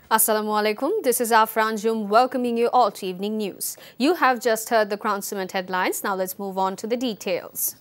Assalamu alaikum. This is Afran Jum welcoming you all to Evening News. You have just heard the Crown Cement headlines. Now let's move on to the details.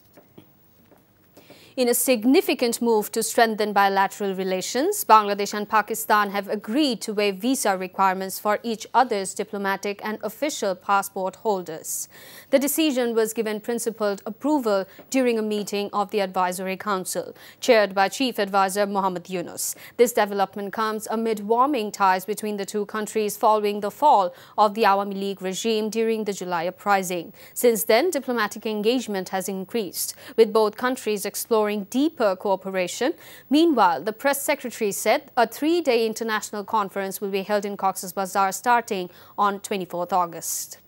In a significant move to strengthen bilateral relations, Bangladesh and Pakistan have agreed to waive visa requirements for each other's diplomatic and official passport holders. The decision was given principled approval during a meeting of the Advisory Council, chaired by Chief Advisor Muhammad Yunus. This development comes amid warming ties between the two countries following the fall of the Awami League regime during the July uprising. Since then, diplomatic engagement has increased, with both countries exploring deeper cooperation. Meanwhile, the press secretary said a 3-day international conference will be held in Cox's Bazar starting on 24th August.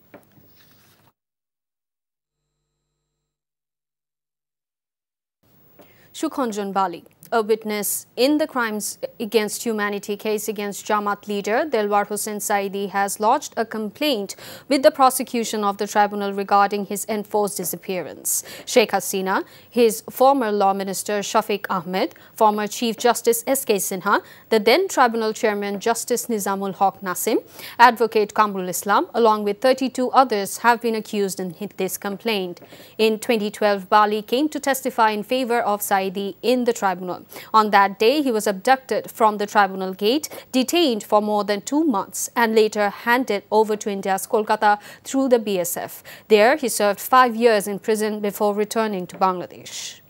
Shukhanjan Bali, a witness in the crimes against humanity case against Jamaat leader Delwar Hossain Saidi, has lodged a complaint with the prosecution of the tribunal regarding his enforced disappearance. Sheikh Hasina, his former law minister Shafiq Ahmed, former Chief Justice S.K. Sinha, the then tribunal chairman Justice Nizamul Haq Nasim, advocate Kamrul Islam, along with 32 others have been accused in this complaint. In 2012, Bali came to testify in favor of Saidi in the tribunal. On that day, he was abducted from the tribunal gate, detained for more than 2 months, and later handed over to India's Kolkata through the BSF. There, he served 5 years in prison before returning to Bangladesh.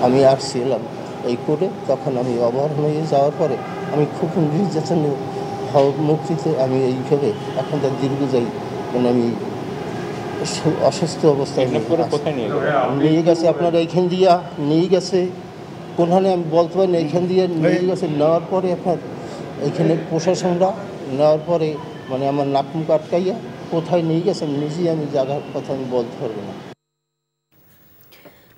আমি আসছিলাম এই কোর্টে তখন আমি অবহার হয়ে যাওয়ার পরে আমি খুব নির্যাতন মুক্তিতে আমি এইভাবে এখন তার দীর্ঘ যাই মানে আমি অসুস্থ অবস্থায় নিয়ে গেছে আপনার এইখান দিয়া নিয়ে গেছে কোনখানে আমি বলতে পারি না এইখান দিয়ে নিয়ে গেছে নেওয়ার পরে আপনার এইখানে প্রশাসনরা নেওয়ার পরে মানে আমার নাক মুখ আটকাইয়া কোথায় নিয়ে গেছে নিজেই আমি জায়গার কথা আমি বলতে পারবো না।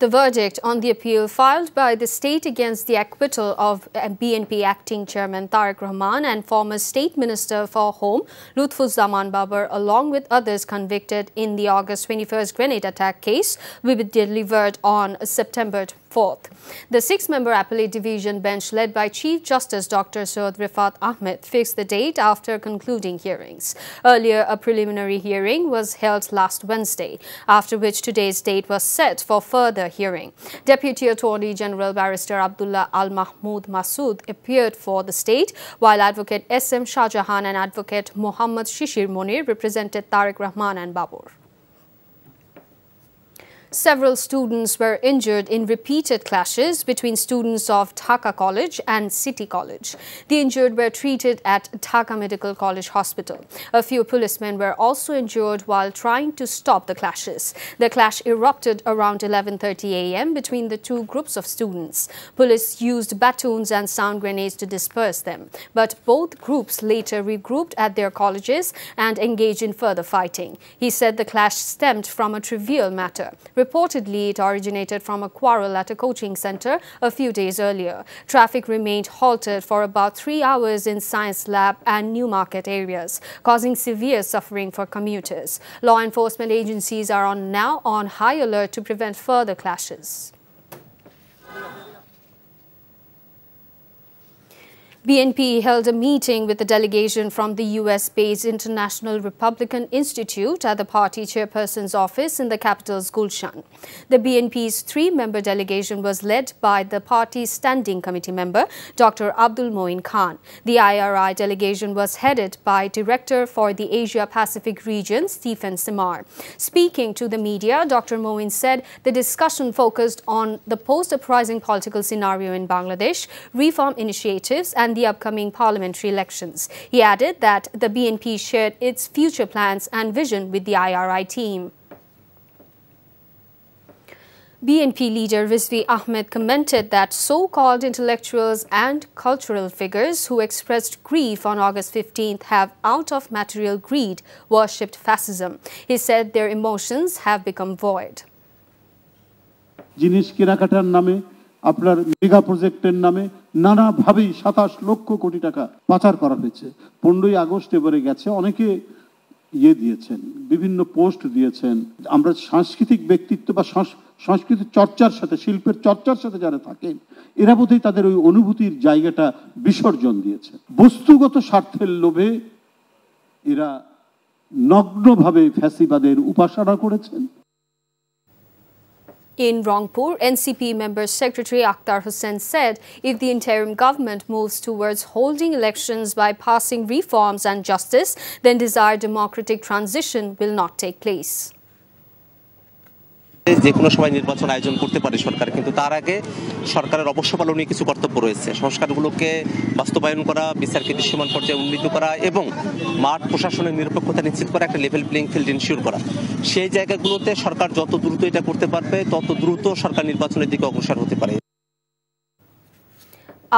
The verdict on the appeal filed by the state against the acquittal of BNP acting chairman Tariq Rahman and former state minister for Home Lutfuzzaman Babar, along with others convicted in the August 21st grenade attack case, will be delivered on September 4th. The 6-member appellate division bench led by Chief Justice Dr. Saud Rifat Ahmed fixed the date after concluding hearings. Earlier, a preliminary hearing was held last Wednesday, after which today's date was set for further hearing. Deputy Attorney General Barrister Abdullah Al-Mahmoud Masood appeared for the state, while Advocate S.M. Shahjahan and Advocate Muhammad Shishir Monir represented Tariq Rahman and Babur. Several students were injured in repeated clashes between students of Dhaka College and City College. The injured were treated at Dhaka Medical College Hospital. A few policemen were also injured while trying to stop the clashes. The clash erupted around 11:30 a.m. between the two groups of students. Police used batons and sound grenades to disperse them, but both groups later regrouped at their colleges and engaged in further fighting. He said the clash stemmed from a trivial matter. Reportedly, it originated from a quarrel at a coaching center a few days earlier. Traffic remained halted for about 3 hours in Science Lab and Newmarket areas, causing severe suffering for commuters. Law enforcement agencies are now on high alert to prevent further clashes. BNP held a meeting with a delegation from the US-based International Republican Institute at the party chairperson's office in the capital's Gulshan. The BNP's 3-member delegation was led by the party's standing committee member, Dr. Abdul Moin Khan. The IRI delegation was headed by Director for the Asia-Pacific region, Stephen Simar. Speaking to the media, Dr. Moin said the discussion focused on the post-uprising political scenario in Bangladesh, reform initiatives, and the upcoming parliamentary elections. He added that the BNP shared its future plans and vision with the IRI team. BNP leader Rizvi Ahmed commented that so-called intellectuals and cultural figures who expressed grief on August 15th have, out of material greed, worshipped fascism. He said their emotions have become void. জিনিস কেনাকাটার নামে আপনার mega প্রজেক্টের নামে নানাভাবেই 27 লক্ষ কোটি টাকা পাচার করা হয়েছে। 15ই আগস্ট এবারে গেছে, অনেকে দিয়েছেন, বিভিন্ন পোস্ট দিয়েছেন। আমরা সাংস্কৃতিক ব্যক্তিত্ব বা সংস্কৃতির চর্চার সাথে, শিল্পের চর্চার সাথে যারা থাকেন, এরা বোধহয় তাদের ওই অনুভূতির জায়গাটা বিসর্জন দিয়েছে। বস্তুগত স্বার্থের লোভে এরা নগ্নভাবে ফ্যাসিবাদের উপাসনা করেছেন। In Rangpur, NCP Member Secretary Akhtar Hussain said if the interim government moves towards holding elections by passing reforms and justice, then desired democratic transition will not take place. যে কোনো সময় নির্বাচন আয়োজন করতে পারে সরকার, কিন্তু তার আগে সরকারের অবশ্য পালনীয় কিছু কর্তব্য রয়েছে। সংস্কারগুলোকে বাস্তবায়ন করা, বিচারকে দৃশ্যমান পর্যায়ে উন্নীত করা এবং মাঠ প্রশাসনের নিরপেক্ষতা নিশ্চিত করা, একটা লেভেল প্লেইং ফিল্ড ইনশিওর করা। সেই জায়গাগুলোতে সরকার যত দ্রুত এটা করতে পারবে, তত দ্রুত সরকার নির্বাচনের দিকে অগ্রসর হতে পারে।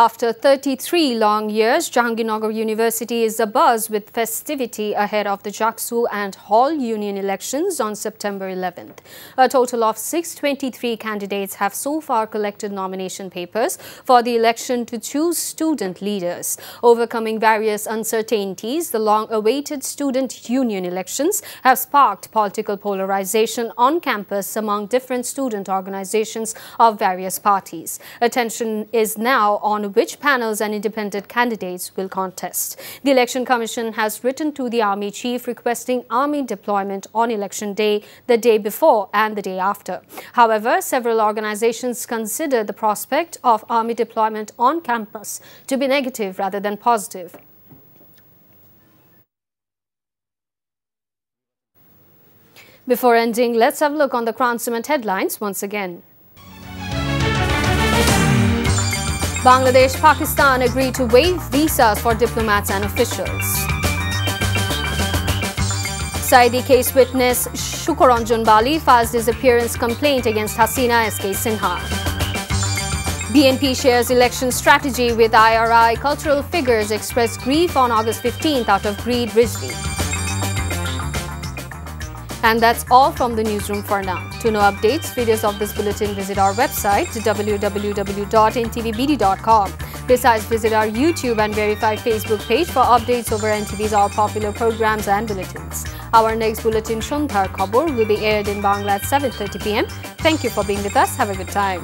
After 33 long years, Jahangirnagar University is abuzz with festivity ahead of the JAKSU and Hall Union elections on September 11th. A total of 623 candidates have so far collected nomination papers for the election to choose student leaders. Overcoming various uncertainties, the long-awaited student union elections have sparked political polarization on campus among different student organizations of various parties. Attention is now on which panels and independent candidates will contest. The Election Commission has written to the Army Chief requesting Army deployment on election day, the day before and the day after. However, several organizations consider the prospect of Army deployment on campus to be negative rather than positive. Before ending, let's have a look on the Crown Cement headlines once again. Bangladesh, Pakistan agree to waive visas for diplomats and officials. Saidi case witness Shukaranjan Bali files disappearance complaint against Hasina SK Sinha. BNP shares election strategy with IRI. Cultural figures express grief on August 15th out of greed Rizvi. And that's all from the newsroom for now. To know updates, videos of this bulletin, visit our website www.ntvbd.com. Besides, visit our YouTube and verified Facebook page for updates over NTV's all popular programs and bulletins. Our next bulletin, Shontar Khabor, will be aired in Bangla at 7:30 p.m. Thank you for being with us. Have a good time.